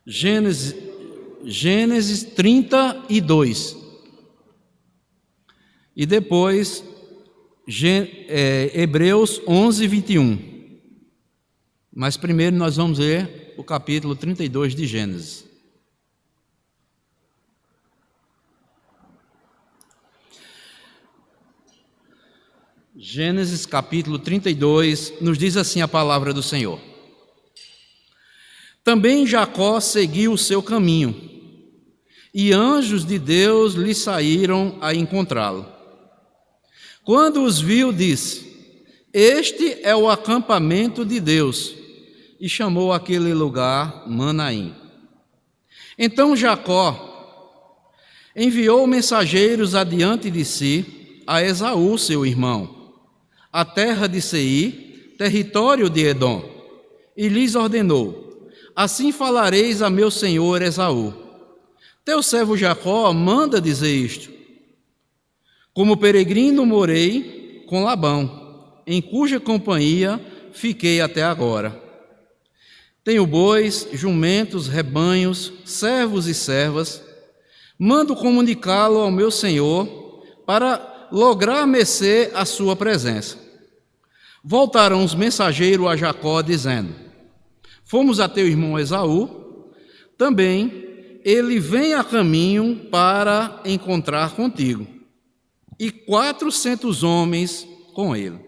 Gênesis, Gênesis 32. E depois, Hebreus 11, 21. Mas primeiro nós vamos ler o capítulo 32 de Gênesis. Gênesis capítulo 32, nos diz assim a palavra do Senhor. Também Jacó seguiu o seu caminho, e anjos de Deus lhe saíram a encontrá-lo. Quando os viu, disse: Este é o acampamento de Deus, e chamou aquele lugar Manaim. Então Jacó enviou mensageiros adiante de si a Esaú, seu irmão, a terra de Seir, território de Edom, e lhes ordenou: Assim falareis a meu senhor Esaú: Teu servo Jacó manda dizer isto: Como peregrino morei com Labão, em cuja companhia fiquei até agora. Tenho bois, jumentos, rebanhos, servos e servas. Mando comunicá-lo ao meu senhor para lograr mercê à sua presença. Voltaram os mensageiros a Jacó, dizendo: Fomos a teu irmão Esaú, também ele vem a caminho para encontrar contigo, e 400 homens com ele.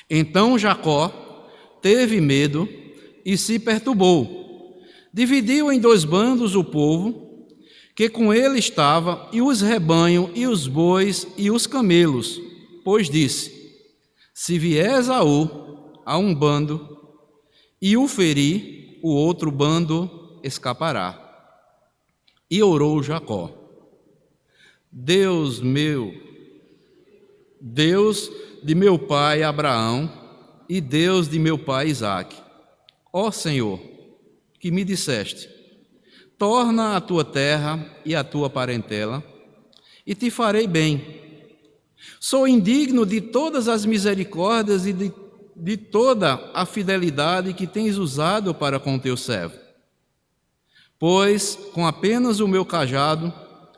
Então Jacó teve medo e se perturbou. Dividiu em 2 bandos o povo que com ele estava, e os rebanhos, e os bois, e os camelos, pois disse: Se vier Esaú a um bando e o ferir, o outro bando escapará. E orou Jacó: Deus meu, Deus de meu pai Abraão e Deus de meu pai Isaque, ó Senhor, que me disseste: torna a tua terra e a tua parentela, e te farei bem. Sou indigno de todas as misericórdias e de toda a fidelidade que tens usado para com teu servo. Pois, com apenas o meu cajado,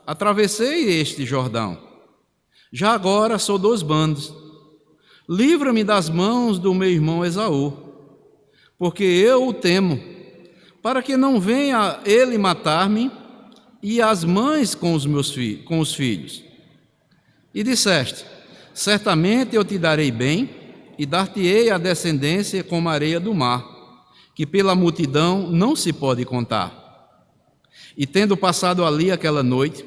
atravessei este Jordão. Já agora sou 2 bandos. Livra-me das mãos do meu irmão Esaú, porque eu o temo, para que não venha ele matar-me e as mães com os filhos. E disseste: Certamente eu te darei bem, e dar-te-ei a descendência como a areia do mar, que pela multidão não se pode contar. E tendo passado ali aquela noite,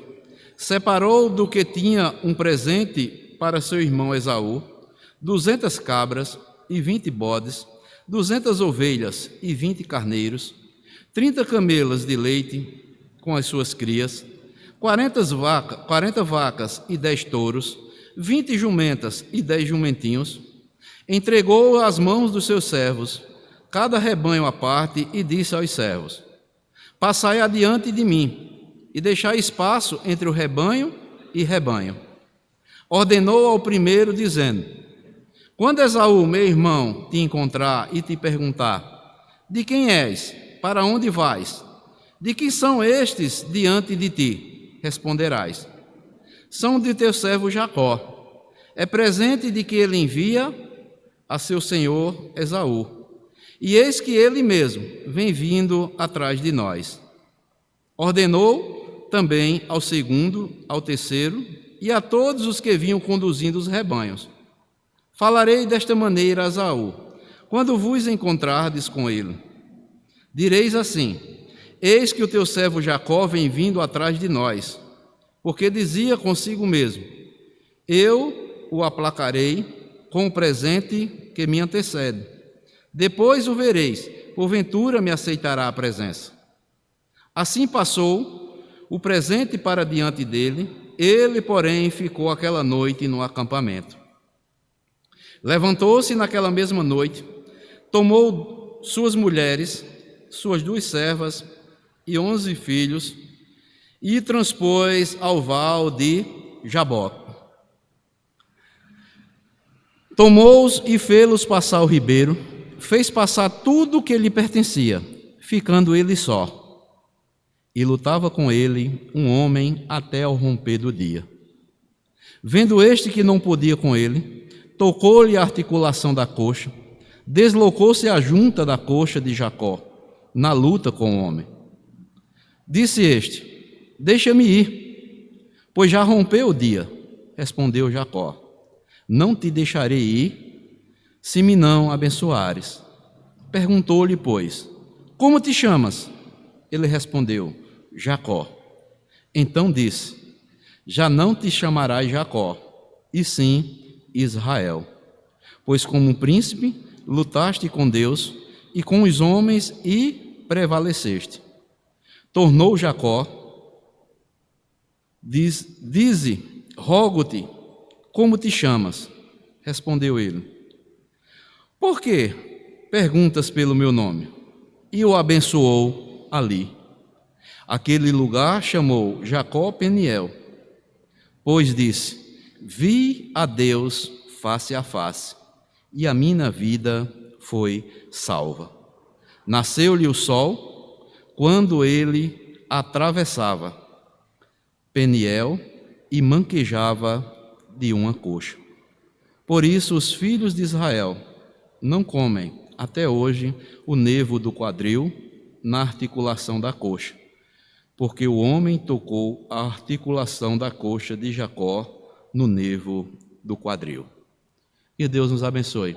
separou do que tinha um presente para seu irmão Esaú 200 cabras e 20 bodes, 200 ovelhas e 20 carneiros, 30 camelas de leite com as suas crias, 40 vacas e 10 touros, 20 jumentas e 10 jumentinhos. Entregou às mãos dos seus servos, cada rebanho à parte, e disse aos servos: Passai adiante de mim, e deixai espaço entre o rebanho e rebanho. Ordenou ao primeiro, dizendo: Quando Esaú, meu irmão, te encontrar e te perguntar: De quem és? Para onde vais? De quem são estes diante de ti? Responderás: São de teu servo Jacó. É presente de que ele envia a seu senhor Esaú. E eis que ele mesmo vem vindo atrás de nós. Ordenou também ao segundo, ao terceiro e a todos os que vinham conduzindo os rebanhos: Falarei desta maneira a Esaú, quando vos encontrardes com ele. Direis assim: Eis que o teu servo Jacó vem vindo atrás de nós, porque dizia consigo mesmo: Eu o aplacarei com o presente que me antecede. Depois o vereis, porventura me aceitará a presença. Assim passou o presente para diante dele, ele, porém, ficou aquela noite no acampamento. Levantou-se naquela mesma noite, tomou suas mulheres, suas 2 servas e 11 filhos, e transpôs ao val de Jaboque. Tomou-os e fê-los passar o ribeiro, fez passar tudo o que lhe pertencia, ficando ele só. e lutava com ele um homem até ao romper do dia. Vendo este que não podia com ele, tocou-lhe a articulação da coxa, deslocou-se a junta da coxa de Jacó, na luta com o homem. Disse este: deixa-me ir, pois já rompeu o dia. Respondeu Jacó: não te deixarei ir, se me não abençoares. Perguntou-lhe, pois: como te chamas? Ele respondeu: Jacó. Então disse: já não te chamarás Jacó, e sim Israel, pois como príncipe lutaste com Deus e com os homens e prevaleceste. Tornou Jacó: dize, rogo-te, como te chamas? Respondeu ele: por que perguntas pelo meu nome? E o abençoou ali. Aquele lugar chamou Jacó Peniel, pois disse: vi a Deus face a face, e a minha vida foi salva. Nasceu-lhe o sol quando ele atravessava Peniel e manquejava de uma coxa. Por isso os filhos de Israel não comem até hoje o nervo do quadril na articulação da coxa, porque o homem tocou a articulação da coxa de Jacó no nervo do quadril. Que Deus nos abençoe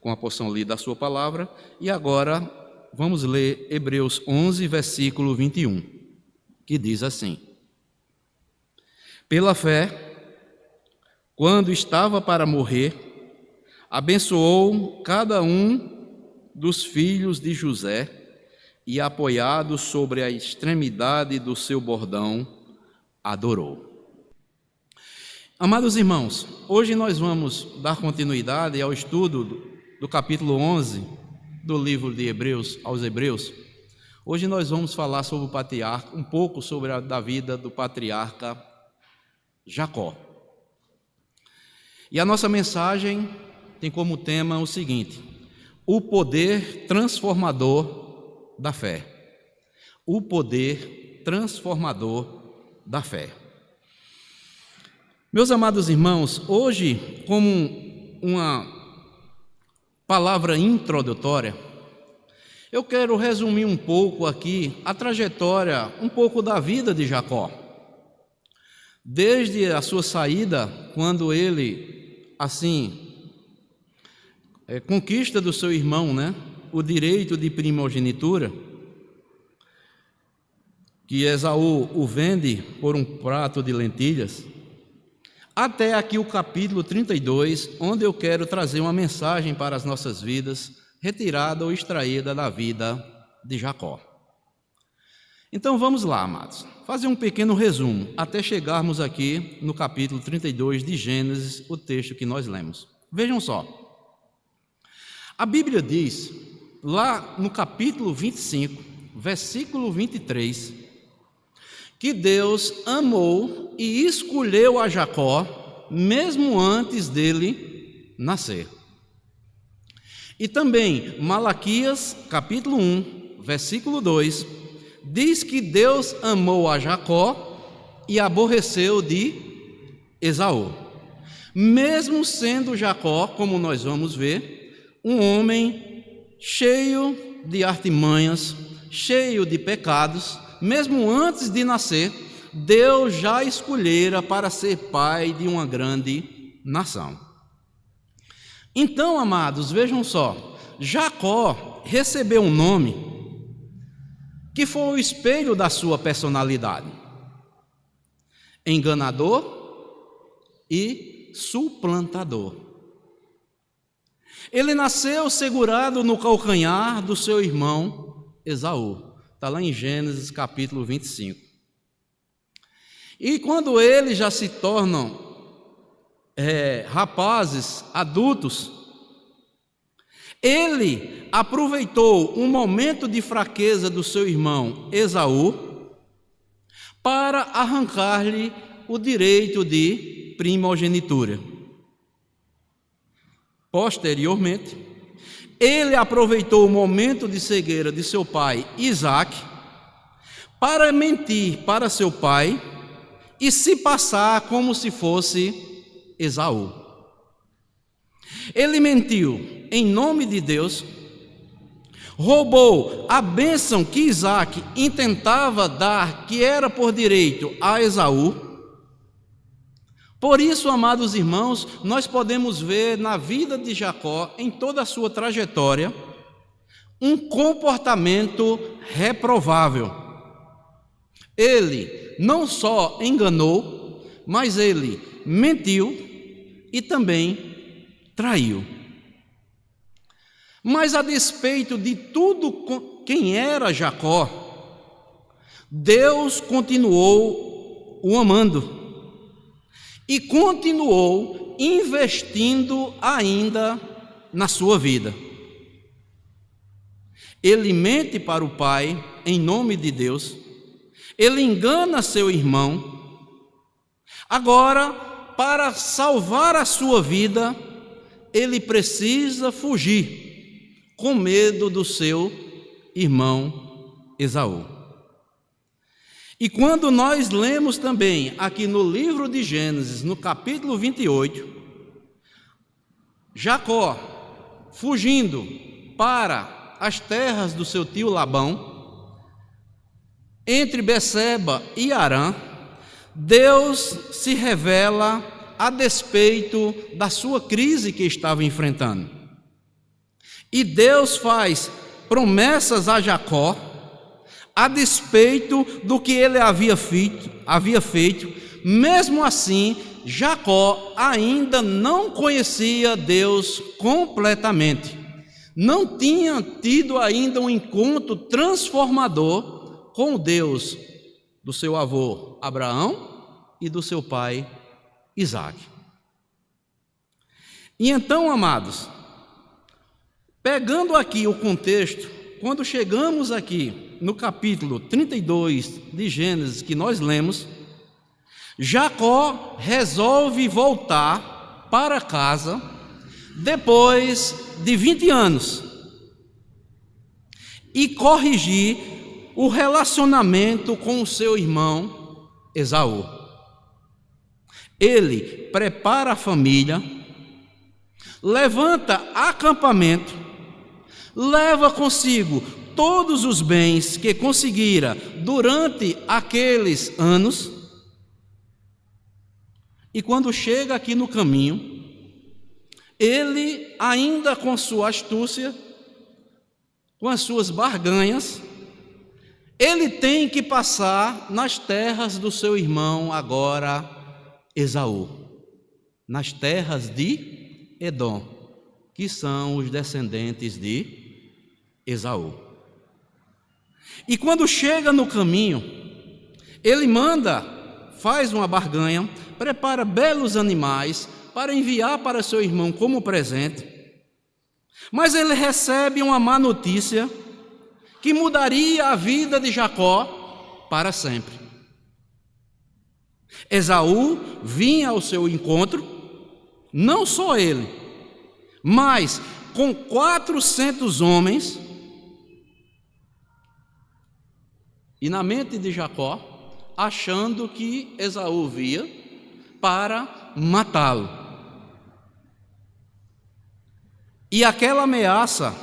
com a porção lida da sua palavra. E agora vamos ler Hebreus 11, versículo 21, que diz assim: pela fé, quando estava para morrer, abençoou cada um dos filhos de José e, apoiado sobre a extremidade do seu bordão, adorou. Amados irmãos, hoje nós vamos dar continuidade ao estudo do capítulo 11 do livro de Hebreus aos Hebreus. Hoje nós vamos falar sobre o patriarca, um pouco sobre a vida do patriarca Jacó. E a nossa mensagem tem como tema o seguinte: o poder transformador da fé. O poder transformador da fé. Meus amados irmãos, hoje, como uma palavra introdutória, eu quero resumir um pouco aqui a trajetória, um pouco da vida de Jacó. Desde a sua saída, quando ele, conquista do seu irmão, o direito de primogenitura, que Esaú o vende por um prato de lentilhas, até aqui o capítulo 32, onde eu quero trazer uma mensagem para as nossas vidas, retirada ou extraída da vida de Jacó. Então vamos lá, amados, fazer um pequeno resumo, até chegarmos aqui no capítulo 32 de Gênesis, o texto que nós lemos. Vejam só, a Bíblia diz, lá no capítulo 25, versículo 23, que Deus amou e escolheu a Jacó, mesmo antes dele nascer. E também, Malaquias, capítulo 1, versículo 2, diz que Deus amou a Jacó e aborreceu de Esaú. Mesmo sendo Jacó, como nós vamos ver, um homem cheio de artimanhas, cheio de pecados, mesmo antes de nascer, Deus já escolhera para ser pai de uma grande nação. Então, amados, vejam só, Jacó recebeu um nome que foi o espelho da sua personalidade: enganador e suplantador. Ele nasceu segurado no calcanhar do seu irmão Esaú. Está lá em Gênesis capítulo 25. E quando eles já se tornam rapazes, adultos, ele aproveitou um momento de fraqueza do seu irmão Esaú para arrancar-lhe o direito de primogenitura. Posteriormente, ele aproveitou o momento de cegueira de seu pai Isaque para mentir para seu pai e se passar como se fosse Esaú. Ele mentiu em nome de Deus, roubou a bênção que Isaque intentava dar, que era por direito a Esaú. Por isso, amados irmãos, nós podemos ver na vida de Jacó, em toda a sua trajetória, um comportamento reprovável. Ele não só enganou, mas ele mentiu e também traiu. Mas a despeito de tudo quem era Jacó, Deus continuou o amando e continuou investindo ainda na sua vida. Ele mente para o pai em nome de Deus, ele engana seu irmão. Agora, para salvar a sua vida, ele precisa fugir, com medo do seu irmão Esaú. E quando nós lemos também aqui no livro de Gênesis, no capítulo 28, Jacó fugindo para as terras do seu tio Labão, entre Beceba e Harã, Deus se revela a despeito da sua crise que estava enfrentando. E Deus faz promessas a Jacó, a despeito do que ele havia feito. Mesmo assim, Jacó ainda não conhecia Deus completamente. Não tinha tido ainda um encontro transformador com o Deus do seu avô Abraão e do seu pai Isaque. E então, amados, pegando aqui o contexto, quando chegamos aqui no capítulo 32 de Gênesis que nós lemos, Jacó resolve voltar para casa depois de 20 anos e corrigir o relacionamento com o seu irmão Esaú. Ele prepara a família, levanta acampamento, leva consigo todos os bens que conseguira durante aqueles anos, e quando chega aqui no caminho, ele ainda com sua astúcia, com as suas barganhas, ele tem que passar nas terras do seu irmão agora Esaú, nas terras de Edom, que são os descendentes de Esaú. E quando chega no caminho, ele faz uma barganha, prepara belos animais para enviar para seu irmão como presente, mas ele recebe uma má notícia que mudaria a vida de Jacó para sempre. Esaú vinha ao seu encontro, não só ele, mas com 400 homens. E na mente de Jacó, achando que Esaú via para matá-lo. E aquela ameaça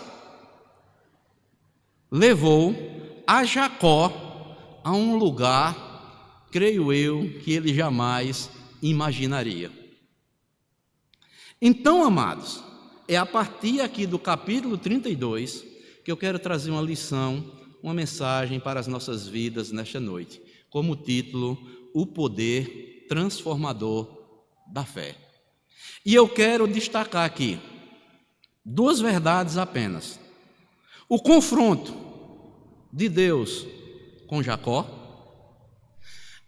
levou a Jacó a um lugar, creio eu, que ele jamais imaginaria. Então, amados, é a partir aqui do capítulo 32 que eu quero trazer uma lição, uma mensagem para as nossas vidas nesta noite, como título, o poder transformador da fé. E eu quero destacar aqui duas verdades apenas: o confronto de Deus com Jacó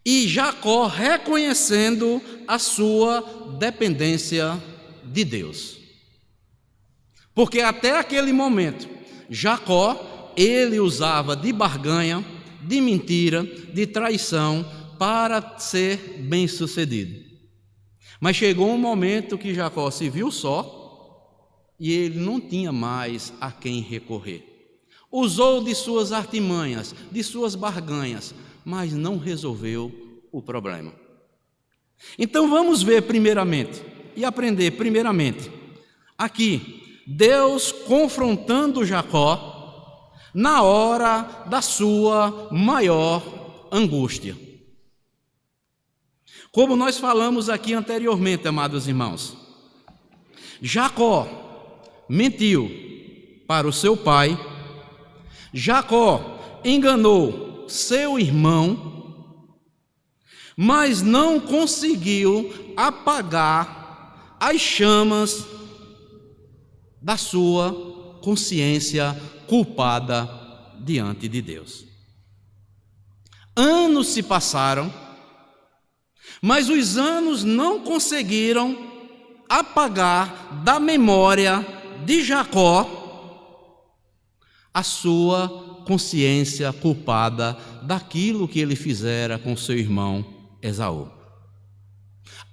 e Jacó reconhecendo a sua dependência de Deus. Porque até aquele momento, Jacó, ele usava de barganha, de mentira, de traição para ser bem-sucedido. Mas chegou um momento que Jacó se viu só e ele não tinha mais a quem recorrer. usou de suas artimanhas, de suas barganhas, mas não resolveu o problema. Então vamos ver primeiramente e aprender primeiramente aqui Deus confrontando Jacó na hora da sua maior angústia. Como nós falamos aqui anteriormente, amados irmãos, Jacó mentiu para o seu pai, Jacó enganou seu irmão, mas não conseguiu apagar as chamas da sua consciência culpada diante de Deus. Anos se passaram, mas os anos não conseguiram apagar da memória de Jacó a sua consciência culpada daquilo que ele fizera com seu irmão Esaú.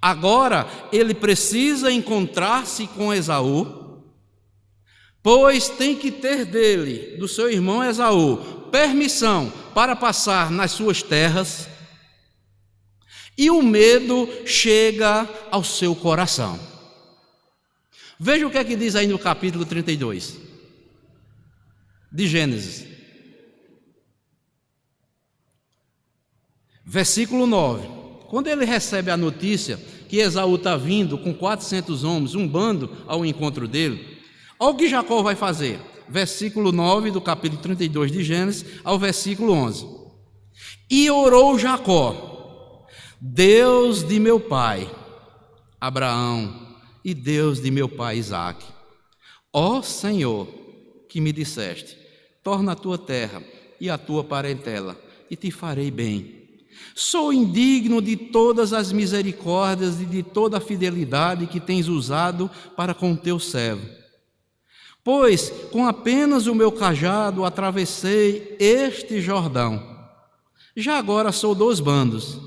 Agora ele precisa encontrar-se com Esaú, pois tem que ter dele, do seu irmão Esaú, permissão para passar nas suas terras, e o medo chega ao seu coração. Veja o que é que diz aí no capítulo 32 de Gênesis, versículo 9. Quando ele recebe a notícia que Esaú está vindo com 400 homens, um bando ao encontro dele, olha o que Jacó vai fazer. Versículo 9 do capítulo 32 de Gênesis ao versículo 11. E orou Jacó: Deus de meu pai Abraão e Deus de meu pai Isaque, ó Senhor, que me disseste, torna a tua terra e a tua parentela, e te farei bem. Sou indigno de todas as misericórdias e de toda a fidelidade que tens usado para com teu servo. Pois com apenas o meu cajado atravessei este Jordão. Já agora sou 2 bandos.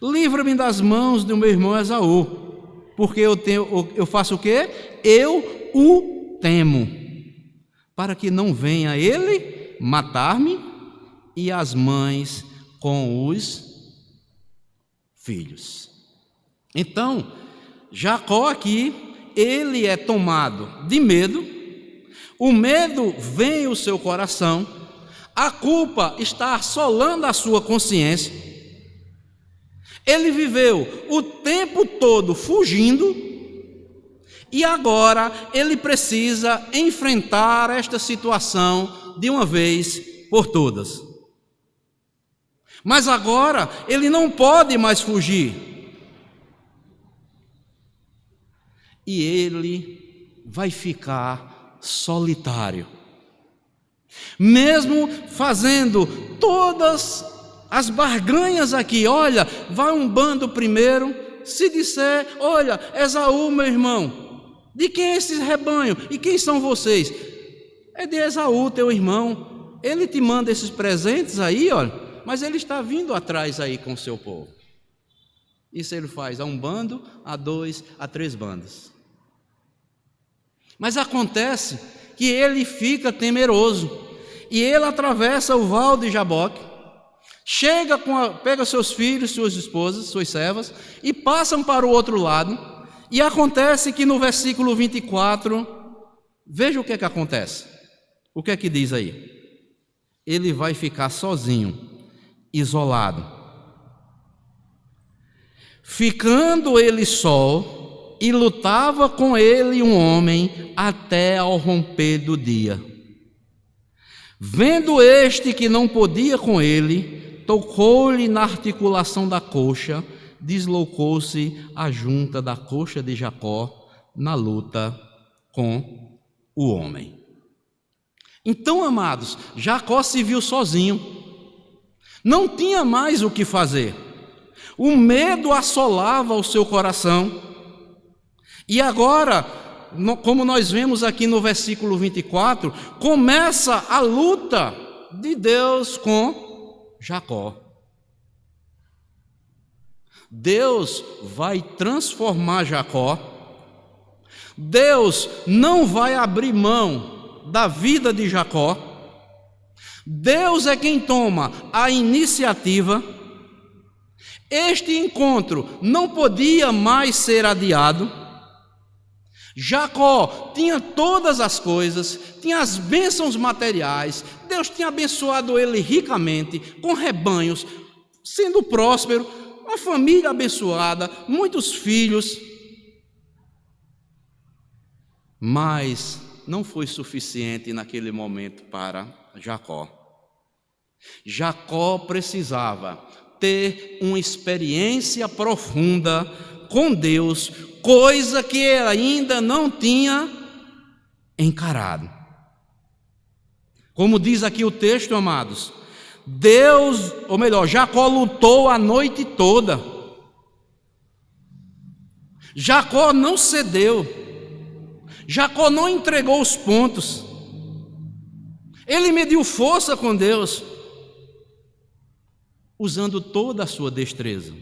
Livra-me das mãos do meu irmão Esaú, porque eu faço o quê? Eu o temo, para que não venha ele matar-me e as mães com os filhos. Então, Jacó aqui, ele é tomado de medo, o medo vem ao seu coração, a culpa está assolando a sua consciência, ele viveu o tempo todo fugindo, e agora ele precisa enfrentar esta situação de uma vez por todas. Mas agora ele não pode mais fugir. E ele vai ficar solitário. Mesmo fazendo todas as barganhas aqui, olha, vai um bando primeiro, se disser, olha, Esaú, meu irmão, de quem é esse rebanho? E quem são vocês? É de Esaú, teu irmão. Ele te manda esses presentes aí, olha. Mas ele está vindo atrás aí com o seu povo. Isso ele faz a um bando, a 2, a 3 bandos. Mas acontece que ele fica temeroso, e ele atravessa o val de Jaboque, chega pega seus filhos, suas esposas, suas servas, e passam para o outro lado, e acontece que no versículo 24, veja o que é que acontece. O que é que diz aí? Ele vai ficar sozinho, isolado. Ficando ele só, e lutava com ele um homem até ao romper do dia. Vendo este que não podia com ele, tocou-lhe na articulação da coxa, deslocou-se a junta da coxa de Jacó na luta com o homem. Então, amados, Jacó se viu sozinho. Não tinha mais o que fazer. O medo assolava o seu coração. E agora, como nós vemos aqui no versículo 24, começa a luta de Deus com Jacó. Deus vai transformar Jacó. Deus não vai abrir mão da vida de Jacó. Deus é quem toma a iniciativa. Este encontro não podia mais ser adiado. Jacó tinha todas as coisas, tinha as bênçãos materiais, Deus tinha abençoado ele ricamente, com rebanhos, sendo próspero, uma família abençoada, muitos filhos. Mas não foi suficiente naquele momento para Jacó. Jacó precisava ter uma experiência profunda com Deus, coisa que ele ainda não tinha encarado. Como diz aqui o texto, amados, Jacó lutou a noite toda. Jacó não cedeu. Jacó não entregou os pontos. Ele mediu força com Deus, usando toda a sua destreza,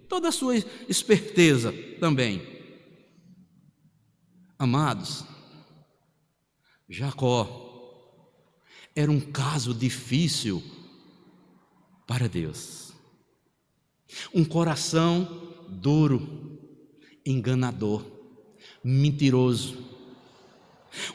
toda a sua esperteza também. Amados, Jacó era um caso difícil para Deus. Um coração duro, enganador, mentiroso.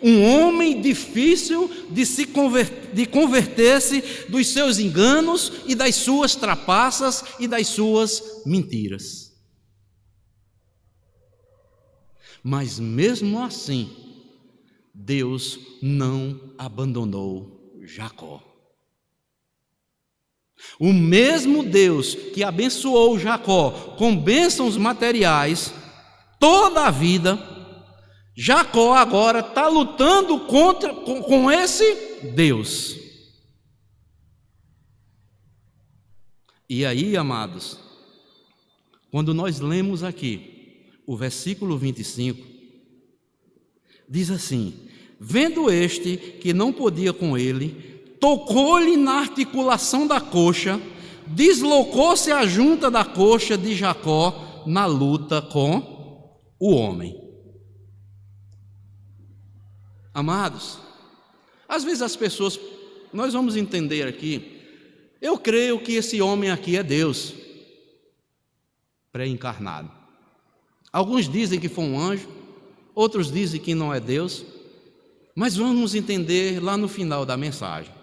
Um homem difícil de converter-se dos seus enganos e das suas trapaças e das suas mentiras. Mas mesmo assim, Deus não abandonou Jacó. O mesmo Deus que abençoou Jacó com bênçãos materiais toda a vida, Jacó agora está lutando com esse Deus. E aí, amados, quando nós lemos aqui o versículo 25, diz assim: vendo este que não podia com ele, tocou-lhe na articulação da coxa, deslocou-se a junta da coxa de Jacó na luta com o homem. Amados, às vezes as pessoas, nós vamos entender aqui, eu creio que esse homem aqui é Deus, pré-encarnado. Alguns dizem que foi um anjo, outros dizem que não é Deus, mas vamos entender lá no final da mensagem.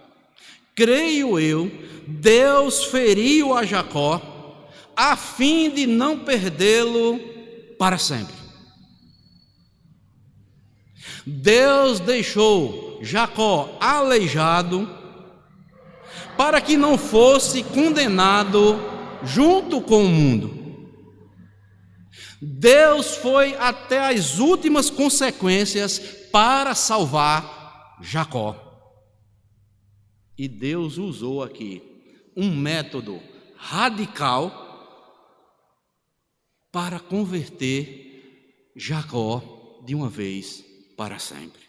Creio eu, Deus feriu a Jacó, a fim de não perdê-lo para sempre. Deus deixou Jacó aleijado para que não fosse condenado junto com o mundo. Deus foi até as últimas consequências para salvar Jacó. E Deus usou aqui um método radical para converter Jacó de uma vez para sempre.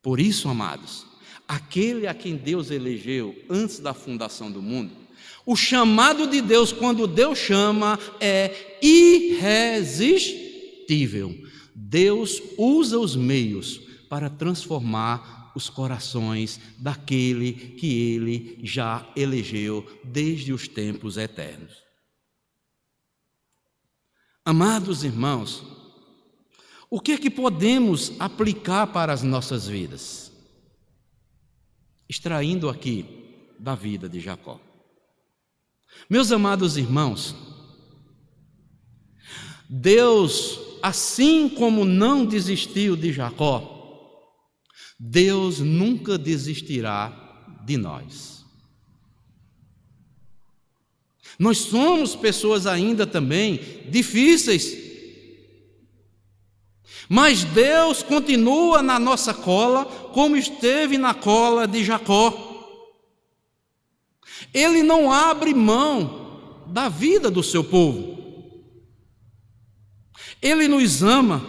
Por isso, amados, aquele a quem Deus elegeu antes da fundação do mundo, o chamado de Deus, quando Deus chama, é irresistível. Deus usa os meios para transformar os corações daquele que Ele já elegeu desde os tempos eternos. Amados irmãos, o que é que podemos aplicar para as nossas vidas? Extraindo aqui da vida de Jacó. Meus amados irmãos, Deus, assim como não desistiu de Jacó, Deus nunca desistirá de nós. Nós somos pessoas ainda também difíceis, mas Deus continua na nossa cola, como esteve na cola de Jacó. Ele não abre mão da vida do seu povo. Ele nos ama.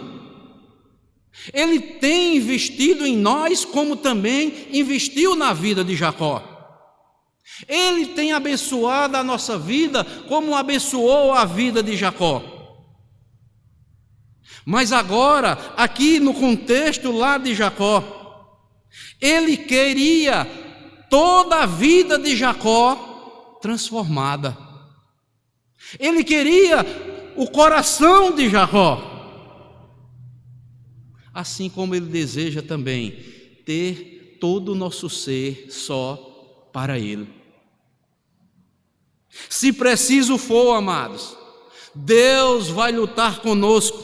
Ele tem investido em nós, como também investiu na vida de Jacó. Ele tem abençoado a nossa vida, como abençoou a vida de Jacó. Mas agora, aqui no contexto lá de Jacó, ele queria toda a vida de Jacó transformada. Ele queria o coração de Jacó, assim como Ele deseja também ter todo o nosso ser só para Ele. Se preciso for, amados, Deus vai lutar conosco.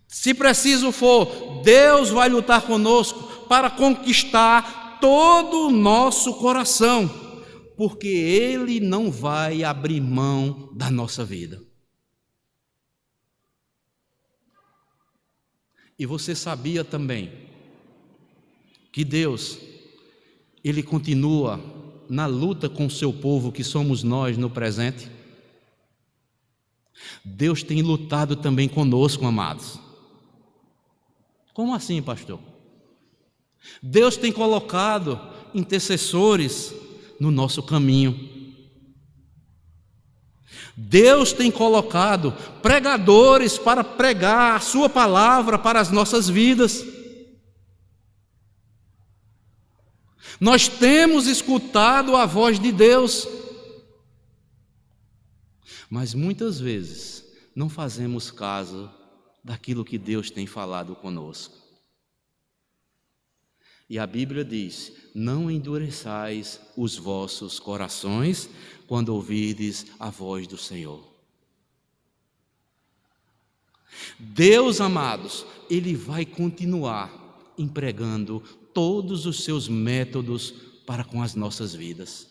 Se preciso for, Deus vai lutar conosco para conquistar todo o nosso coração, porque Ele não vai abrir mão da nossa vida. E você sabia também que Deus, Ele continua na luta com o seu povo, que somos nós no presente? Deus tem lutado também conosco, amados. Como assim, pastor? Deus tem colocado intercessores no nosso caminho. Deus tem colocado pregadores para pregar a sua palavra para as nossas vidas. Nós temos escutado a voz de Deus, mas muitas vezes não fazemos caso daquilo que Deus tem falado conosco. E a Bíblia diz: não endureçais os vossos corações quando ouvirdes a voz do Senhor. Deus, amados, Ele vai continuar empregando todos os seus métodos para com as nossas vidas.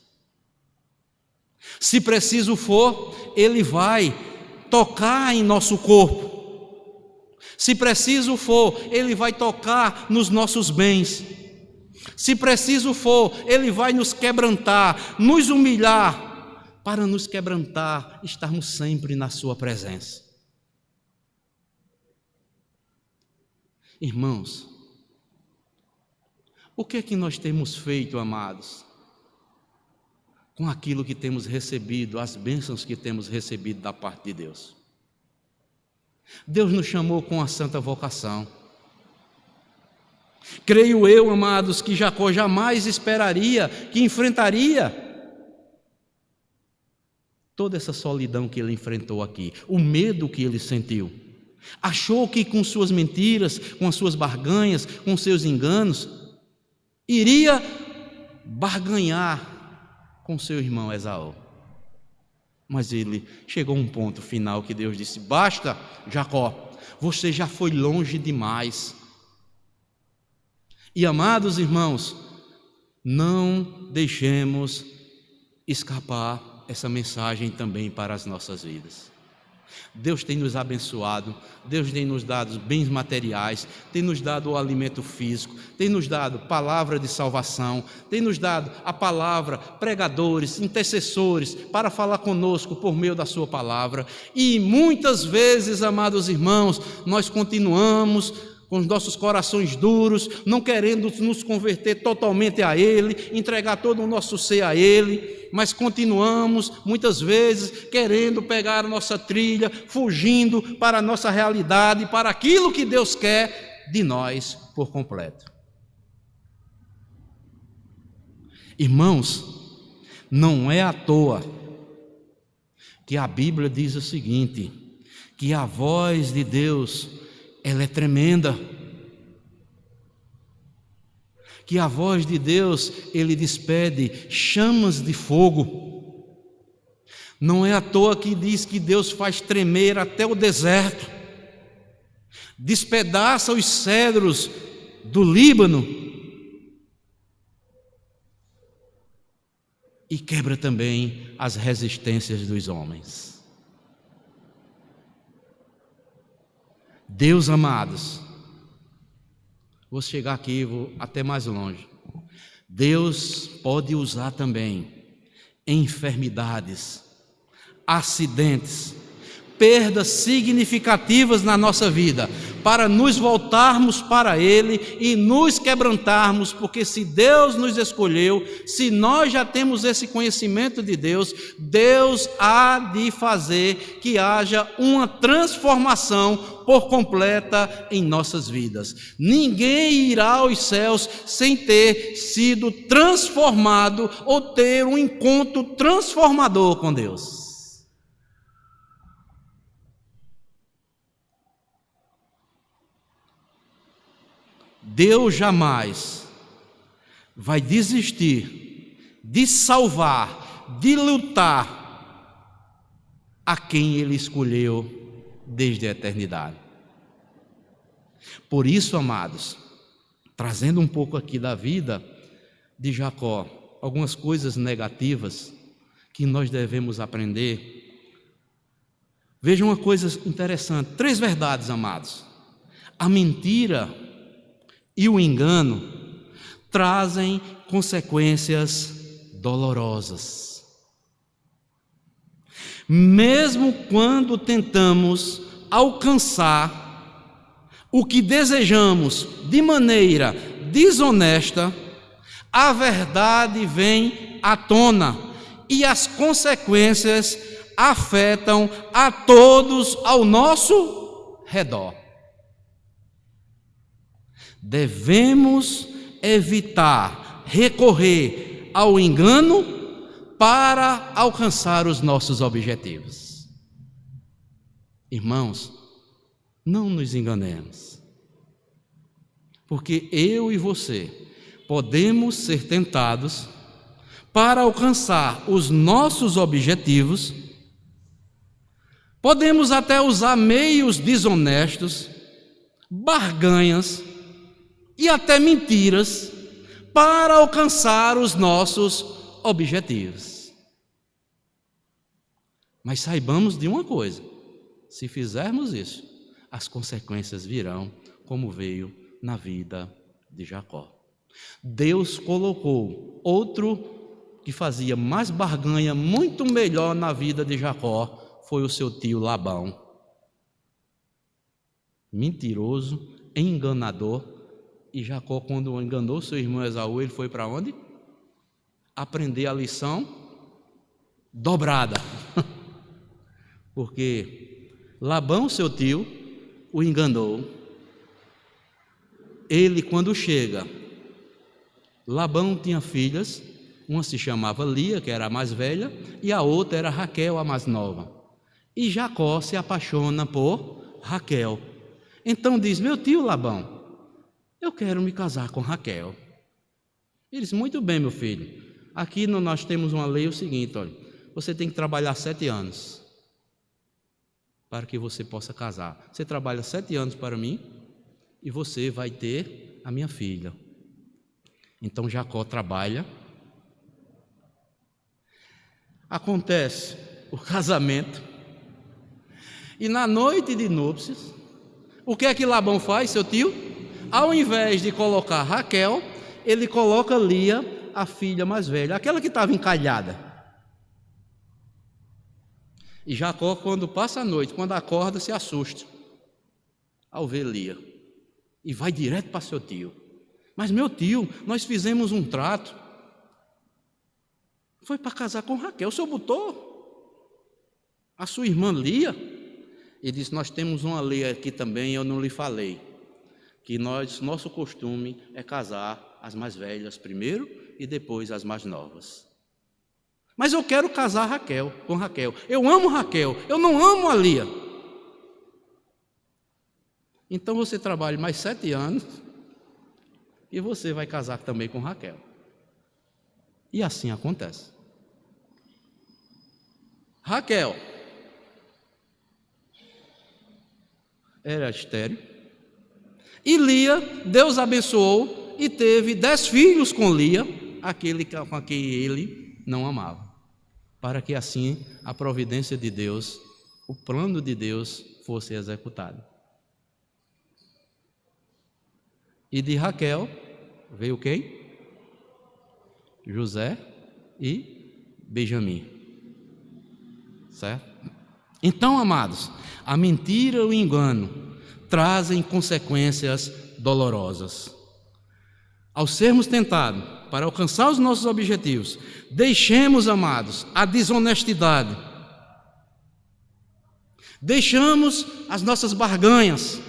Se preciso for, Ele vai tocar em nosso corpo. Se preciso for, Ele vai tocar nos nossos bens. Se preciso for, Ele vai nos quebrantar, nos humilhar, para nos quebrantar, estarmos sempre na sua presença. Irmãos, o que é que nós temos feito, amados, com aquilo que temos recebido, as bênçãos que temos recebido da parte de Deus? Deus nos chamou com a santa vocação. Creio eu, amados, que Jacó jamais esperaria, que enfrentaria toda essa solidão que ele enfrentou aqui, o medo que ele sentiu. Achou que com suas mentiras, com as suas barganhas, com seus enganos, iria barganhar com seu irmão Esaú. Mas ele chegou a um ponto final que Deus disse: basta, Jacó, você já foi longe demais. E, amados irmãos, não deixemos escapar essa mensagem também para as nossas vidas. Deus tem nos abençoado, Deus tem nos dado bens materiais, tem nos dado o alimento físico, tem nos dado palavra de salvação, tem nos dado a palavra, pregadores, intercessores, para falar conosco por meio da sua palavra. E muitas vezes, amados irmãos, nós continuamos com os nossos corações duros, não querendo nos converter totalmente a Ele, entregar todo o nosso ser a Ele, mas continuamos, muitas vezes, querendo pegar a nossa trilha, fugindo para a nossa realidade, para aquilo que Deus quer de nós por completo. Irmãos, não é à toa que a Bíblia diz o seguinte, que a voz de Deus, ela é tremenda, que a voz de Deus, Ele despede chamas de fogo. Não é à toa que diz que Deus faz tremer até o deserto, despedaça os cedros do Líbano e quebra também as resistências dos homens. Deus, amados, vou chegar aqui, vou até mais longe. Deus pode usar também enfermidades, acidentes, perdas significativas na nossa vida, para nos voltarmos para Ele e nos quebrantarmos, porque se Deus nos escolheu, se nós já temos esse conhecimento de Deus, Deus há de fazer que haja uma transformação por completa em nossas vidas. Ninguém irá aos céus sem ter sido transformado ou ter um encontro transformador com Deus. Deus jamais vai desistir de salvar, de lutar a quem Ele escolheu desde a eternidade. Por isso, amados, trazendo um pouco aqui da vida de Jacó, algumas coisas negativas que nós devemos aprender. Vejam uma coisa interessante, 3 verdades, amados. A mentira e o engano trazem consequências dolorosas. Mesmo quando tentamos alcançar o que desejamos de maneira desonesta, a verdade vem à tona e as consequências afetam a todos ao nosso redor. Devemos evitar recorrer ao engano para alcançar os nossos objetivos. Irmãos, não nos enganemos, porque eu e você podemos ser tentados para alcançar os nossos objetivos, podemos até usar meios desonestos, barganhas e até mentiras para alcançar os nossos objetivos. Mas saibamos de uma coisa: se fizermos isso, as consequências virão, como veio na vida de Jacó. Deus colocou outro que fazia mais barganha, muito melhor na vida de Jacó, foi o seu tio Labão. Mentiroso, enganador. E Jacó, quando enganou seu irmão Esaú, ele foi para onde? Aprender a lição dobrada. Porque Labão, seu tio, o enganou. Ele, quando chega, Labão tinha filhas, uma se chamava Lia, que era a mais velha, e a outra era Raquel, a mais nova. E Jacó se apaixona por Raquel. Então diz: meu tio Labão, eu quero me casar com Raquel. Ele disse: muito bem, meu filho. Aqui nós temos uma lei, o seguinte: olha, você tem que trabalhar 7 anos para que você possa casar. Você trabalha 7 anos para mim e você vai ter a minha filha. Então Jacó trabalha. Acontece o casamento. E na noite de núpcias, o que é que Labão faz, seu tio? Ao invés de colocar Raquel, ele coloca Lia, a filha mais velha, aquela que estava encalhada. E Jacó, quando passa a noite, quando acorda, se assusta ao ver Lia. E vai direto para seu tio. Mas meu tio, nós fizemos um trato. Foi para casar com Raquel. O senhor botou a sua irmã Lia? Ele disse: nós temos uma lei aqui também, eu não lhe falei. Que nosso costume é casar as mais velhas primeiro e depois as mais novas. Mas eu quero casar com Raquel. Eu amo Raquel, eu não amo a Lia. Então você trabalha mais 7 anos e você vai casar também com Raquel. E assim acontece. Raquel era estéril. E Lia, Deus abençoou e teve 10 filhos com Lia, aquele com quem ele não amava. Para que assim a providência de Deus, o plano de Deus fosse executado. E de Raquel veio quem? José e Benjamim. Certo? Então, amados, a mentira e o engano trazem consequências dolorosas. Ao sermos tentados para alcançar os nossos objetivos, deixemos, amados, a desonestidade, deixamos as nossas barganhas,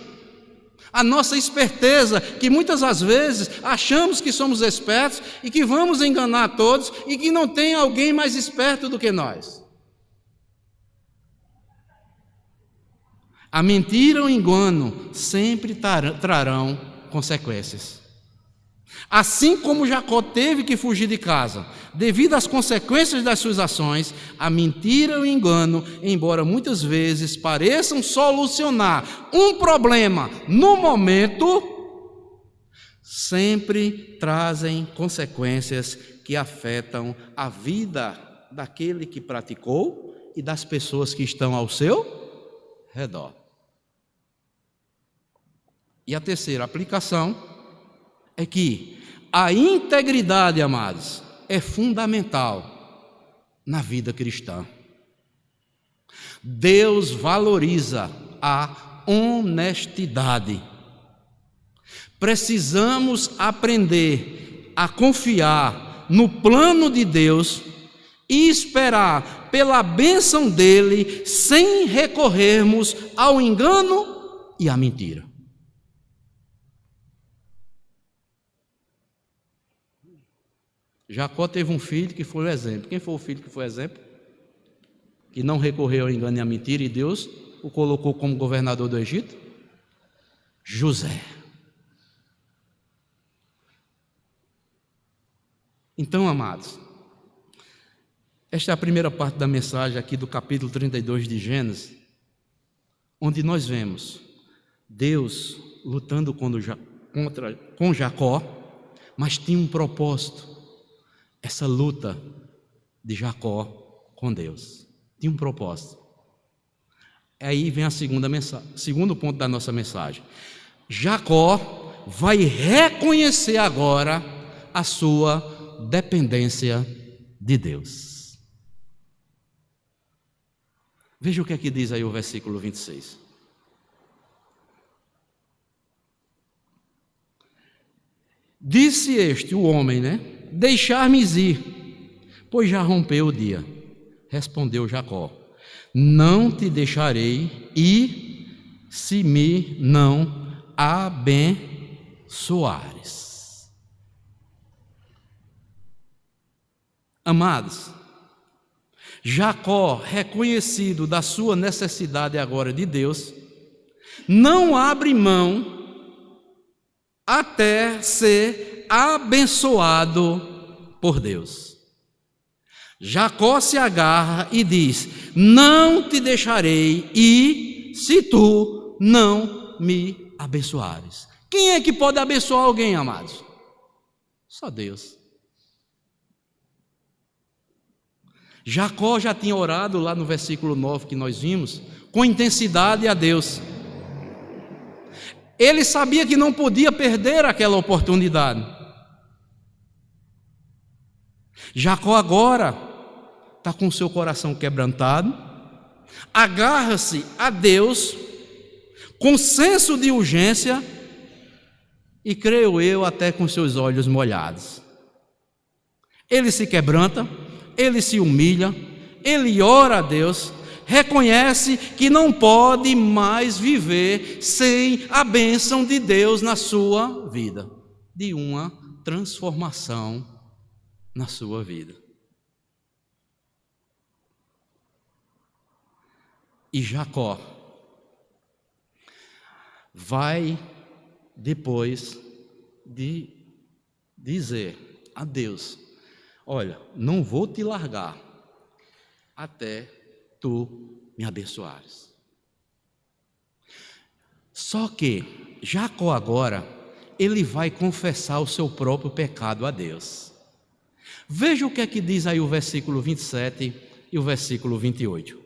a nossa esperteza, que muitas das vezes achamos que somos espertos e que vamos enganar todos e que não tem alguém mais esperto do que nós. A mentira ou o engano sempre trarão consequências. Assim como Jacó teve que fugir de casa, devido às consequências das suas ações, a mentira e o engano, embora muitas vezes pareçam solucionar um problema no momento, sempre trazem consequências que afetam a vida daquele que praticou e das pessoas que estão ao seu redor. E a terceira aplicação é que a integridade, amados, é fundamental na vida cristã. Deus valoriza a honestidade. Precisamos aprender a confiar no plano de Deus e esperar pela bênção dele sem recorrermos ao engano e à mentira. Jacó teve um filho que foi o exemplo. Quem foi o filho que foi o exemplo? Que não recorreu ao engano e à mentira e Deus o colocou como governador do Egito? José. Então, amados, esta é a primeira parte da mensagem aqui do capítulo 32 de Gênesis, onde nós vemos Deus lutando com Jacó, mas tinha um propósito. Essa luta de Jacó com Deus tinha um propósito. Aí vem a segundo ponto da nossa mensagem. Jacó vai reconhecer agora a sua dependência de Deus. Veja o que é que diz aí o versículo 26. Disse este, o homem, deixar-me ir, pois já rompeu o dia. Respondeu Jacó: não te deixarei ir se me não abençoares. Amados, Jacó, reconhecido da sua necessidade agora de Deus, não abre mão até ser abençoado por Deus. Jacó se agarra e diz: não te deixarei ir se tu não me abençoares. Quem é que pode abençoar alguém, amados? Só Deus. Jacó já tinha orado lá no versículo 9 que nós vimos, com intensidade a Deus. Ele sabia que não podia perder aquela oportunidade. Jacó agora está com seu coração quebrantado, agarra-se a Deus com senso de urgência e, creio eu, até com seus olhos molhados. Ele se quebranta, ele se humilha, ele ora a Deus, reconhece que não pode mais viver sem a bênção de Deus na sua vida, de uma transformação na sua vida. E Jacó vai, depois de dizer a Deus: olha, não vou te largar até tu me abençoares. Só que Jacó agora, ele vai confessar o seu próprio pecado a Deus. Veja o que é que diz aí o versículo 27 e o versículo 28.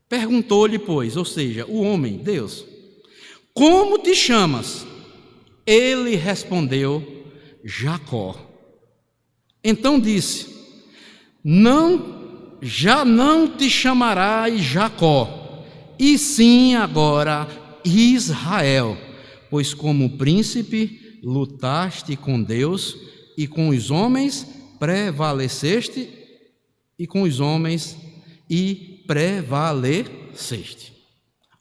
Perguntou-lhe, pois, ou seja, o homem, Deus: como te chamas? Ele respondeu: Jacó. Então disse: não já não te chamarás Jacó, e sim agora Israel, pois como príncipe lutaste com Deus e com os homens prevaleceste,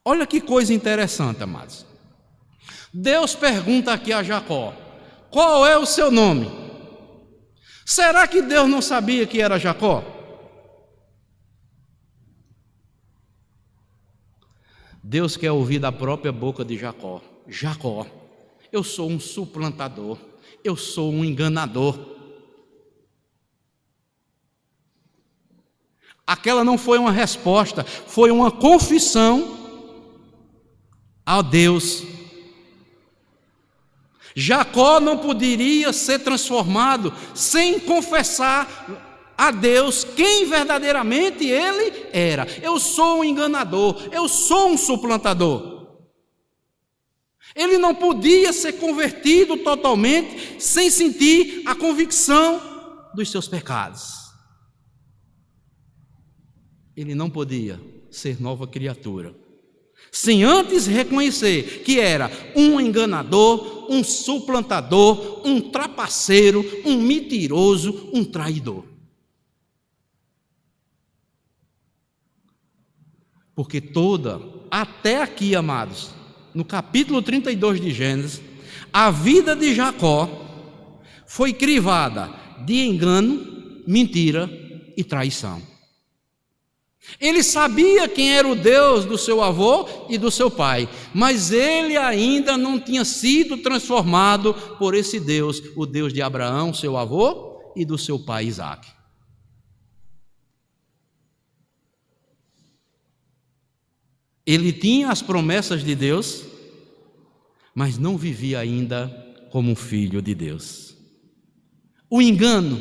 Olha que coisa interessante, amados. Deus pergunta aqui a Jacó: qual é o seu nome? Será que Deus não sabia que era Jacó? Deus quer ouvir da própria boca de Jacó: Jacó, eu sou um suplantador, eu sou um enganador. Aquela não foi uma resposta, foi uma confissão a Deus. Jacó não poderia ser transformado sem confessar a Deus quem verdadeiramente ele era. Eu sou um enganador, eu sou um suplantador. Ele não podia ser convertido totalmente sem sentir a convicção dos seus pecados. Ele não podia ser nova criatura sem antes reconhecer que era um enganador, um suplantador, um trapaceiro, um mentiroso, um traidor. Porque até aqui, amados, no capítulo 32 de Gênesis, a vida de Jacó foi crivada de engano, mentira e traição. Ele sabia quem era o Deus do seu avô e do seu pai, mas ele ainda não tinha sido transformado por esse Deus, o Deus de Abraão, seu avô, e do seu pai Isaque. Ele tinha as promessas de Deus, mas não vivia ainda como um filho de Deus. O engano,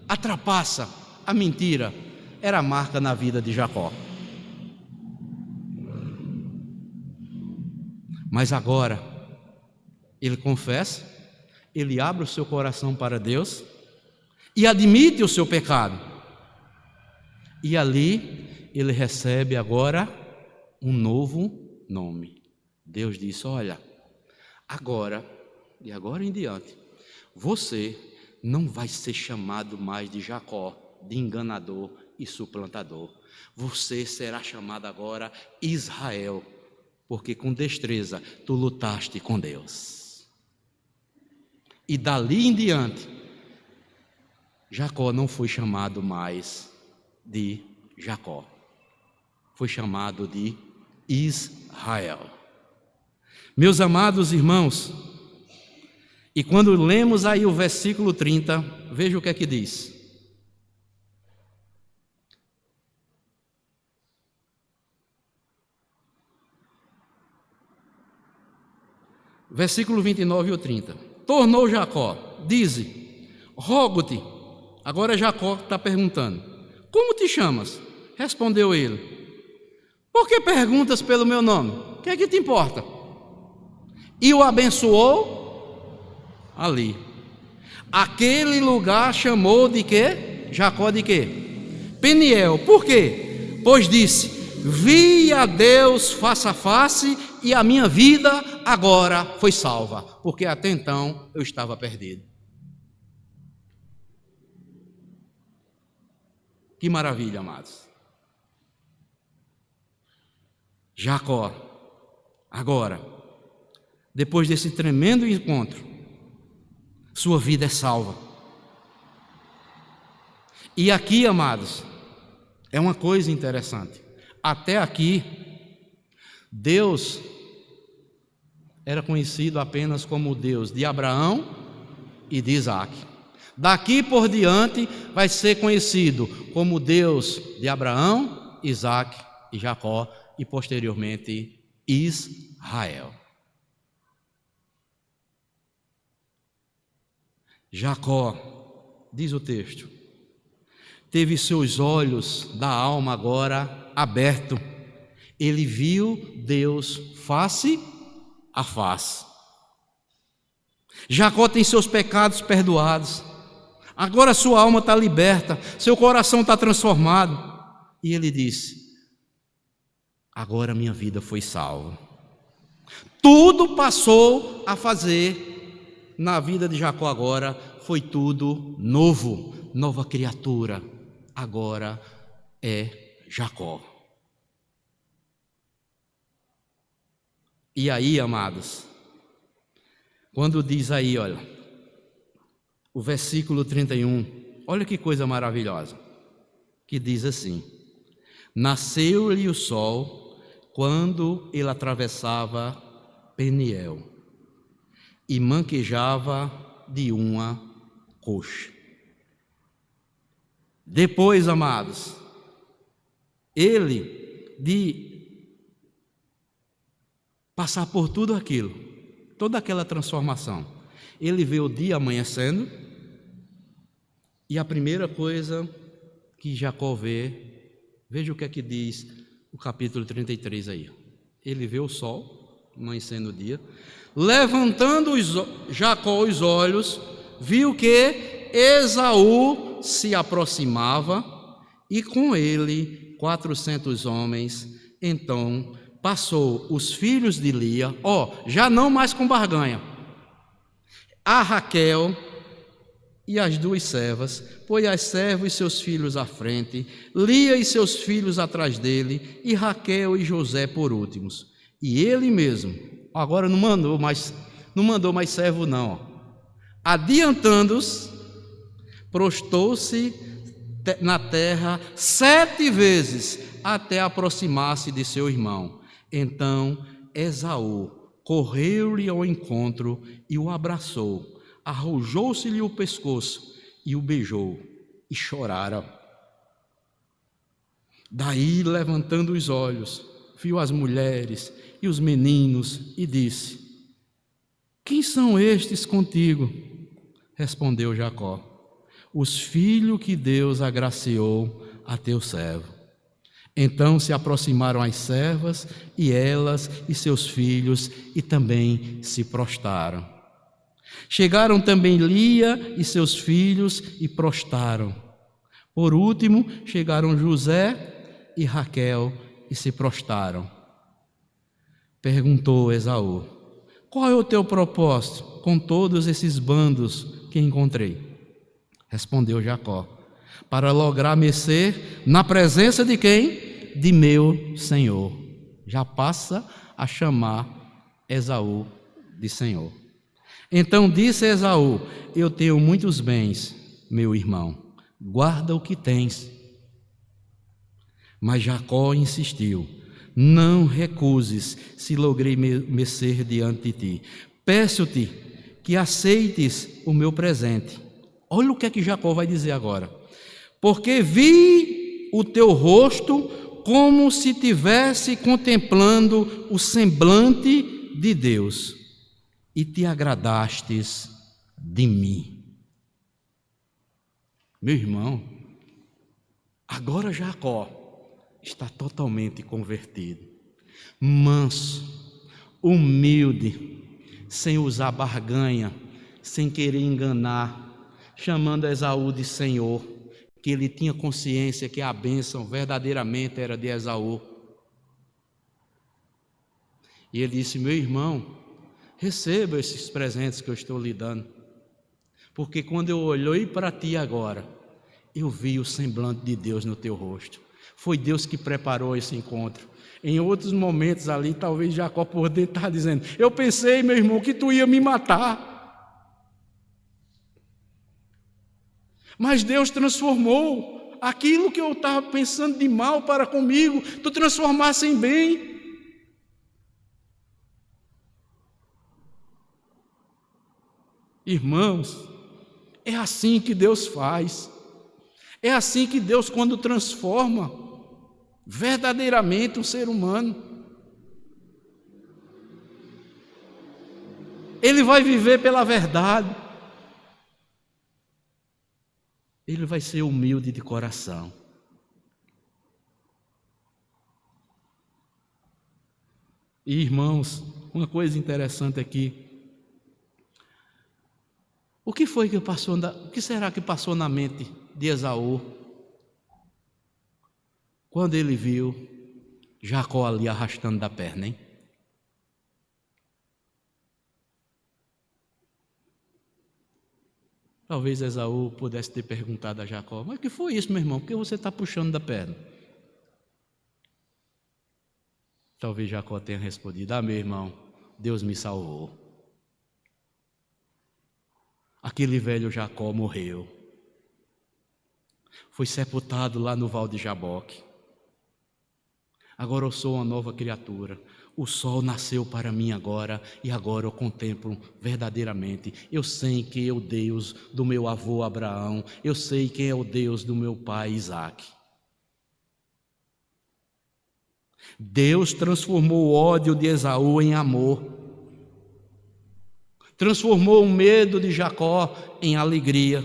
a trapaça, a mentira era a marca na vida de Jacó. Mas agora, ele confessa, ele abre o seu coração para Deus e admite o seu pecado. E ali, ele recebe agora um novo nome. Deus disse: olha, de agora em diante, você não vai ser chamado mais de Jacó, de enganador e suplantador. Você será chamado agora Israel, porque com destreza tu lutaste com Deus. E dali em diante, Jacó não foi chamado mais de Jacó, foi chamado de Israel. Meus amados irmãos, e quando lemos aí o versículo 30, veja o que é que diz. Versículo 29 e o 30. Tornou Jacó, dize, rogo-te. Agora Jacó está perguntando: como te chamas? Respondeu ele: por que perguntas pelo meu nome? O que é que te importa? E o abençoou ali. Aquele lugar chamou de quê? Jacó de quê? Peniel. Por quê? Pois disse: vi a Deus face a face e a minha vida agora foi salva, porque até então eu estava perdido. Que maravilha, amados. Jacó, agora, depois desse tremendo encontro, sua vida é salva. E aqui, amados, é uma coisa interessante. Até aqui, Deus era conhecido apenas como o Deus de Abraão e de Isaque. Daqui por diante vai ser conhecido como o Deus de Abraão, Isaque e Jacó e posteriormente Israel. Jacó, diz o texto, teve seus olhos da alma agora abertos. Ele viu Deus face a face. Jacó tem seus pecados perdoados. Agora sua alma está liberta, seu coração está transformado. E ele disse: agora minha vida foi salva. Tudo passou a fazer na vida de Jacó agora, foi tudo novo, nova criatura. Agora é Jacó. E aí, amados, quando diz aí, olha, o versículo 31, olha que coisa maravilhosa, que diz assim: nasceu-lhe o sol quando ele atravessava Peniel e manquejava de uma coxa. Depois, amados, ele de passar por tudo aquilo, toda aquela transformação, ele vê o dia amanhecendo e a primeira coisa que Jacó vê, veja o que é que diz o capítulo 33 aí. Ele vê o sol amanhecendo o dia, levantando Jacó os olhos, viu que Esaú se aproximava e com ele 400 homens. Então passou os filhos de Lia, já não mais com barganha, a Raquel e as duas servas, pôs as servas e seus filhos à frente, Lia e seus filhos atrás dele, e Raquel e José por últimos. E ele mesmo, agora não mandou mais servo não, adiantando-os, prostou-se na terra 7 vezes, até aproximar-se de seu irmão. Então Esaú correu-lhe ao encontro e o abraçou, arrojou-se-lhe o pescoço e o beijou, e choraram. Daí, levantando os olhos, viu as mulheres e os meninos e disse: quem são estes contigo? Respondeu Jacó: os filhos que Deus agraciou a teu servo. Então se aproximaram as servas, e elas e seus filhos, e também se prostraram. Chegaram também Lia e seus filhos e prostraram. Por último, chegaram José e Raquel e se prostraram. Perguntou Esaú: qual é o teu propósito com todos esses bandos que encontrei? Respondeu Jacó: para lograr mercê na presença de quem? De meu senhor. Já passa a chamar Esaú de senhor. Então disse Esaú: eu tenho muitos bens, meu irmão, guarda o que tens. Mas Jacó insistiu: não recuses, se logrei mercê diante de ti. Peço-te que aceites o meu presente. Olha o que é que Jacó vai dizer agora: porque vi o teu rosto como se tivesse contemplando o semblante de Deus, e te agradastes de mim. Meu irmão, agora Jacó está totalmente convertido, manso, humilde, sem usar barganha, sem querer enganar, chamando Esaú de Senhor, que ele tinha consciência que a bênção verdadeiramente era de Esaú. E ele disse: meu irmão, receba esses presentes que eu estou lhe dando, porque quando eu olhei para ti agora, eu vi o semblante de Deus no teu rosto. Foi Deus que preparou esse encontro. Em outros momentos ali, talvez Jacó poderia estar dizendo: eu pensei, meu irmão, que tu ia me matar. Mas Deus transformou aquilo que eu estava pensando de mal para comigo, tu transformasse em bem. Irmãos, é assim que Deus faz. É assim que Deus, quando transforma verdadeiramente um ser humano, ele vai viver pela verdade, ele vai ser humilde de coração. E irmãos, uma coisa interessante aqui, O que será que passou na mente de Esaú quando ele viu Jacó ali arrastando da perna, hein? Talvez Esaú pudesse ter perguntado a Jacó: mas o que foi isso, meu irmão? Por que você está puxando da perna? Talvez Jacó tenha respondido: meu irmão, Deus me salvou. Aquele velho Jacó morreu. Foi sepultado lá no Val de Jaboque. Agora eu sou uma nova criatura. O sol nasceu para mim agora, e agora eu contemplo verdadeiramente. Eu sei quem é o Deus do meu avô Abraão, eu sei quem é o Deus do meu pai Isaque. Deus transformou o ódio de Esaú em amor. Transformou o medo de Jacó em alegria.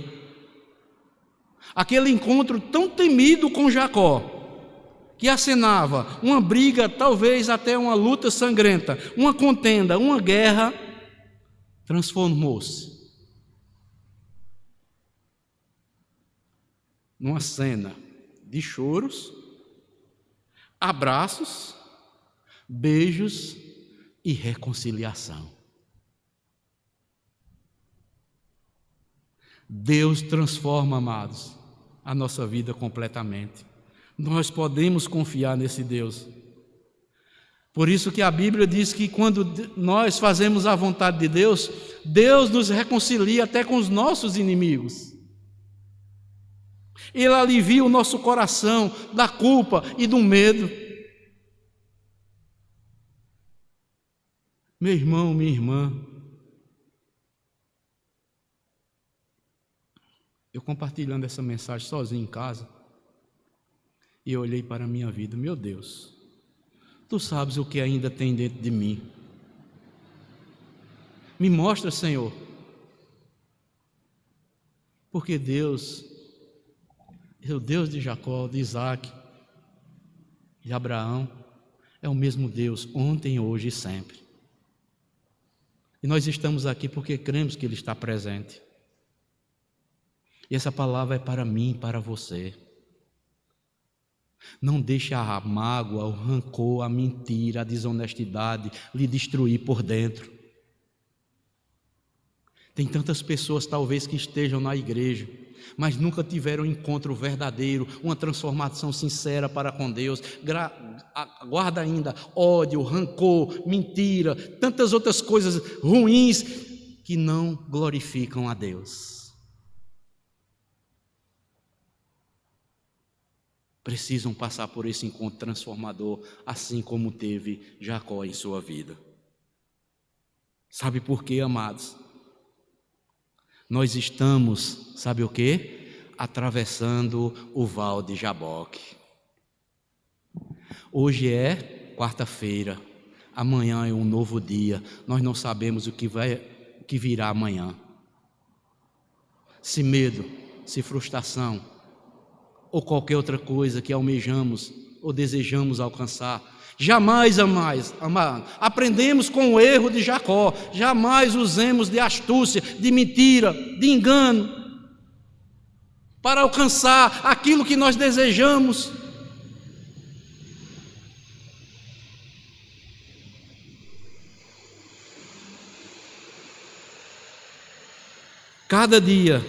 Aquele encontro tão temido com Jacó, que acenava uma briga, talvez até uma luta sangrenta, uma contenda, uma guerra, transformou-se numa cena de choros, abraços, beijos e reconciliação. Deus transforma, amados, a nossa vida completamente. Nós podemos confiar nesse Deus. Por isso que a Bíblia diz que quando nós fazemos a vontade de Deus, Deus nos reconcilia até com os nossos inimigos. Ele alivia o nosso coração da culpa e do medo. Meu irmão, minha irmã, eu compartilhando essa mensagem sozinho em casa, e eu olhei para a minha vida: meu Deus, Tu sabes o que ainda tem dentro de mim. Me mostra, Senhor. Porque Deus é o Deus de Jacó, de Isaque, de Abraão, é o mesmo Deus ontem, hoje e sempre. E nós estamos aqui porque cremos que Ele está presente. E essa palavra é para mim e para você. Não deixe a mágoa, o rancor, a mentira, a desonestidade lhe destruir por dentro. Tem tantas pessoas talvez que estejam na igreja, mas nunca tiveram um encontro verdadeiro, uma transformação sincera para com Deus. Guarda ainda ódio, rancor, mentira, tantas outras coisas ruins que não glorificam a Deus. Precisam passar por esse encontro transformador, assim como teve Jacó em sua vida. Sabe por quê, amados? Nós estamos, sabe o quê? Atravessando o Val de Jaboque. Hoje é quarta-feira, amanhã é um novo dia. Nós não sabemos o que virá amanhã. Se medo, se frustração, ou qualquer outra coisa que almejamos ou desejamos alcançar, jamais, amado, aprendemos com o erro de Jacó, jamais usemos de astúcia, de mentira, de engano, para alcançar aquilo que nós desejamos. Cada dia,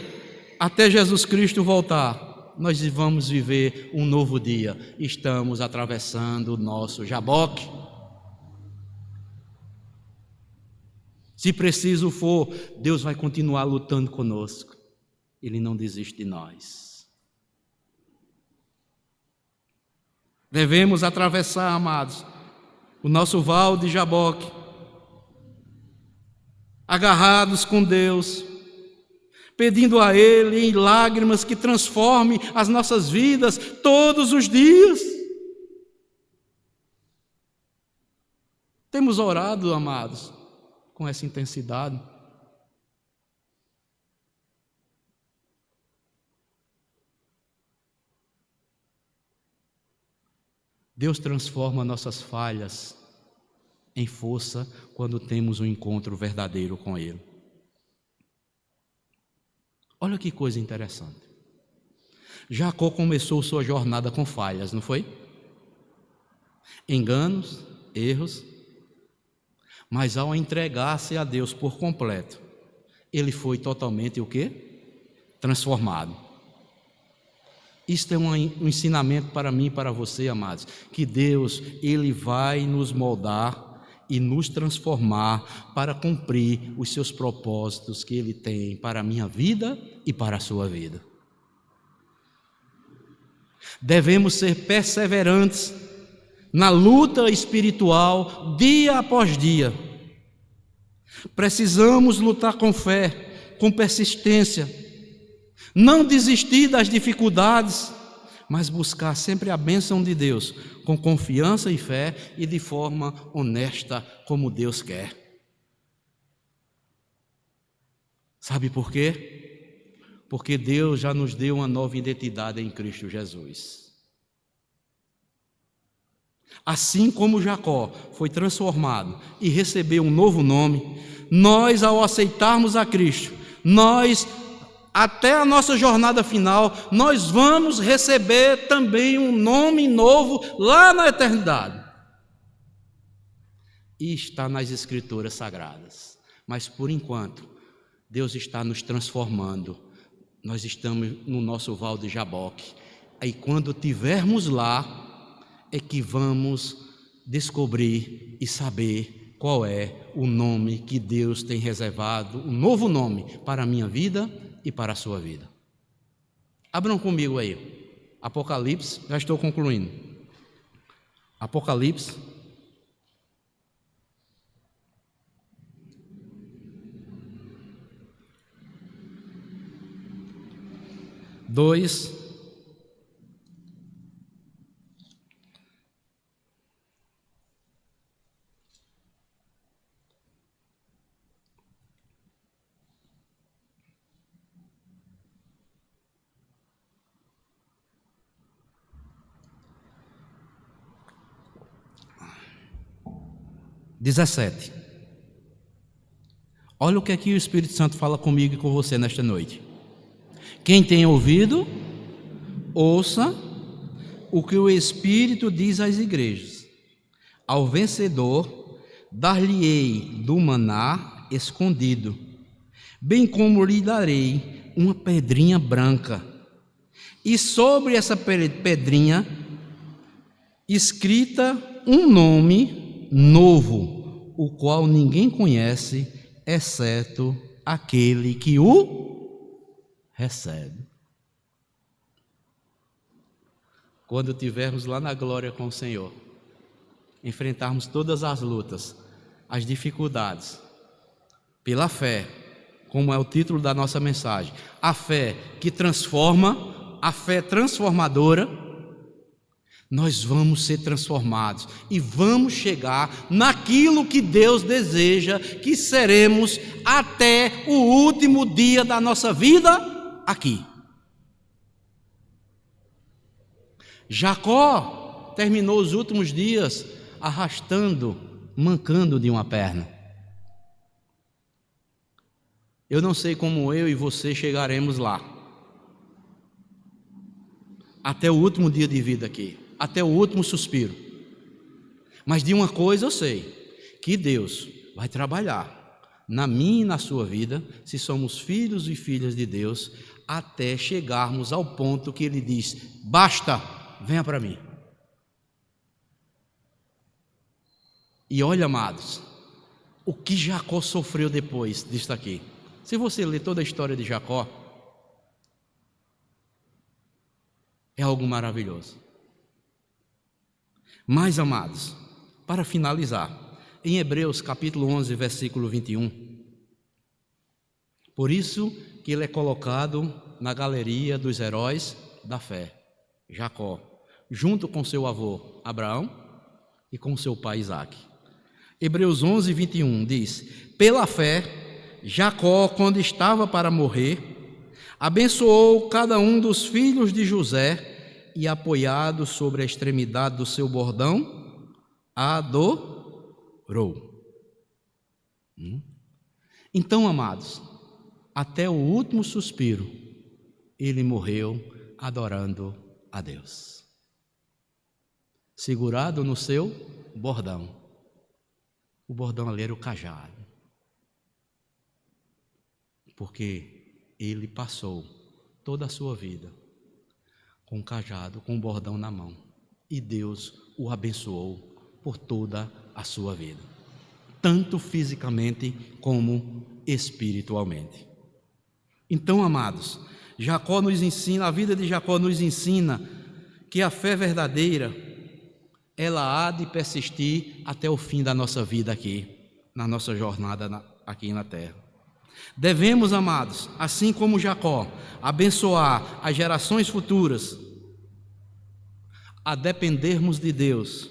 até Jesus Cristo voltar, nós vamos viver um novo dia. Estamos atravessando o nosso Jaboque. Se preciso for, Deus vai continuar lutando conosco. Ele não desiste de nós. Devemos atravessar, amados, o nosso Val de Jaboque, agarrados com Deus, pedindo a Ele em lágrimas que transforme as nossas vidas todos os dias. Temos orado, amados, com essa intensidade. Deus transforma nossas falhas em força quando temos um encontro verdadeiro com Ele. Olha que coisa interessante. Jacó começou sua jornada com falhas, não foi? Enganos, erros, mas ao entregar-se a Deus por completo, ele foi totalmente o quê? Transformado. Isto é um ensinamento para mim e para você, amados, que Deus, Ele vai nos moldar e nos transformar para cumprir os seus propósitos que Ele tem para a minha vida e para a sua vida. Devemos ser perseverantes na luta espiritual dia após dia. Precisamos lutar com fé, com persistência, não desistir das dificuldades, mas buscar sempre a bênção de Deus, com confiança e fé e de forma honesta, como Deus quer. Sabe por quê? Porque Deus já nos deu uma nova identidade em Cristo Jesus. Assim como Jacó foi transformado e recebeu um novo nome, nós, ao aceitarmos a Cristo, até a nossa jornada final, nós vamos receber também um nome novo lá na eternidade. E está nas Escrituras Sagradas. Mas por enquanto, Deus está nos transformando. Nós estamos no nosso Val de Jaboque. Aí quando tivermos lá, é que vamos descobrir e saber qual é o nome que Deus tem reservado, um novo nome para a minha vida e para a sua vida. Abram comigo aí, Apocalipse, já estou concluindo. Apocalipse, dois, (17). Olha o que aqui o Espírito Santo fala comigo e com você nesta noite. Quem tem ouvido, ouça o que o Espírito diz às igrejas. Ao vencedor, dar-lhe-ei do maná escondido, bem como lhe darei uma pedrinha branca, e sobre essa pedrinha escrita um nome novo, o qual ninguém conhece, exceto aquele que o recebe. Quando estivermos lá na glória com o Senhor, enfrentarmos todas as lutas, as dificuldades, pela fé, como é o título da nossa mensagem, a fé que transforma, a fé transformadora, nós vamos ser transformados e vamos chegar naquilo que Deus deseja que seremos até o último dia da nossa vida aqui. Jacó terminou os últimos dias arrastando, mancando de uma perna. Eu não sei como eu e você chegaremos lá, até o último dia de vida aqui, até o último suspiro. Mas de uma coisa eu sei, que Deus vai trabalhar na minha e na sua vida, se somos filhos e filhas de Deus, até chegarmos ao ponto que Ele diz: basta, venha para mim. E olha, amados, o que Jacó sofreu depois disto aqui. Se você ler toda a história de Jacó, é algo maravilhoso. Mas, amados, para finalizar, em Hebreus capítulo 11, versículo 21, por isso que ele é colocado na galeria dos heróis da fé, Jacó, junto com seu avô Abraão e com seu pai Isaque. Hebreus 11, 21 diz: pela fé, Jacó, quando estava para morrer, abençoou cada um dos filhos de José e, apoiado sobre a extremidade do seu bordão, adorou. Então, amados, até o último suspiro, ele morreu adorando a Deus, segurado no seu bordão. O bordão ali era o cajado, porque ele passou toda a sua vida com o cajado, com o bordão na mão, e Deus o abençoou por toda a sua vida, tanto fisicamente como espiritualmente. Então, amados, Jacó nos ensina, a vida de Jacó nos ensina que a fé verdadeira, ela há de persistir até o fim da nossa vida aqui, na nossa jornada aqui na terra. Devemos, amados, assim como Jacó, abençoar as gerações futuras, a dependermos de Deus,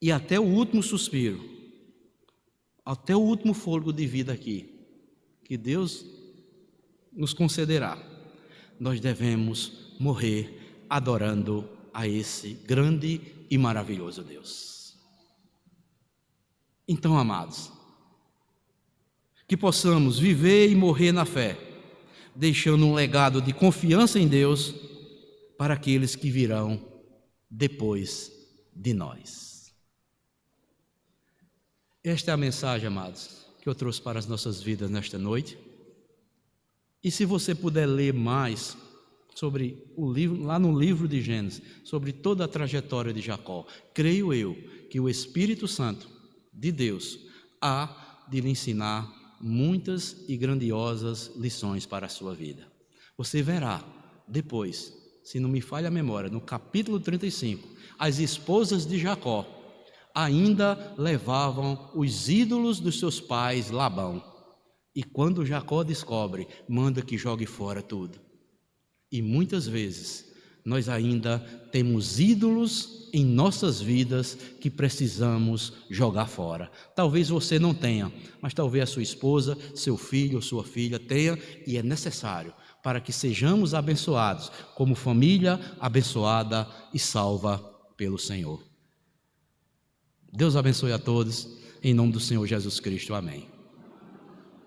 e até o último suspiro, até o último fôlego de vida aqui, que Deus nos concederá, nós devemos morrer adorando a esse grande e maravilhoso Deus. Então, amados, que possamos viver e morrer na fé, deixando um legado de confiança em Deus para aqueles que virão depois de nós. Esta é a mensagem, amados, que eu trouxe para as nossas vidas nesta noite. E se você puder ler mais sobre o livro, lá no livro de Gênesis, sobre toda a trajetória de Jacó, creio eu que o Espírito Santo de Deus há de lhe ensinar muitas e grandiosas lições para a sua vida. Você verá depois, se não me falha a memória, no capítulo 35, as esposas de Jacó ainda levavam os ídolos dos seus pais, Labão. E quando Jacó descobre, manda que jogue fora tudo. E muitas vezes nós ainda temos ídolos em nossas vidas que precisamos jogar fora. Talvez você não tenha, mas talvez a sua esposa, seu filho ou sua filha tenha, e é necessário para que sejamos abençoados como família abençoada e salva pelo Senhor. Deus abençoe a todos, em nome do Senhor Jesus Cristo. Amém.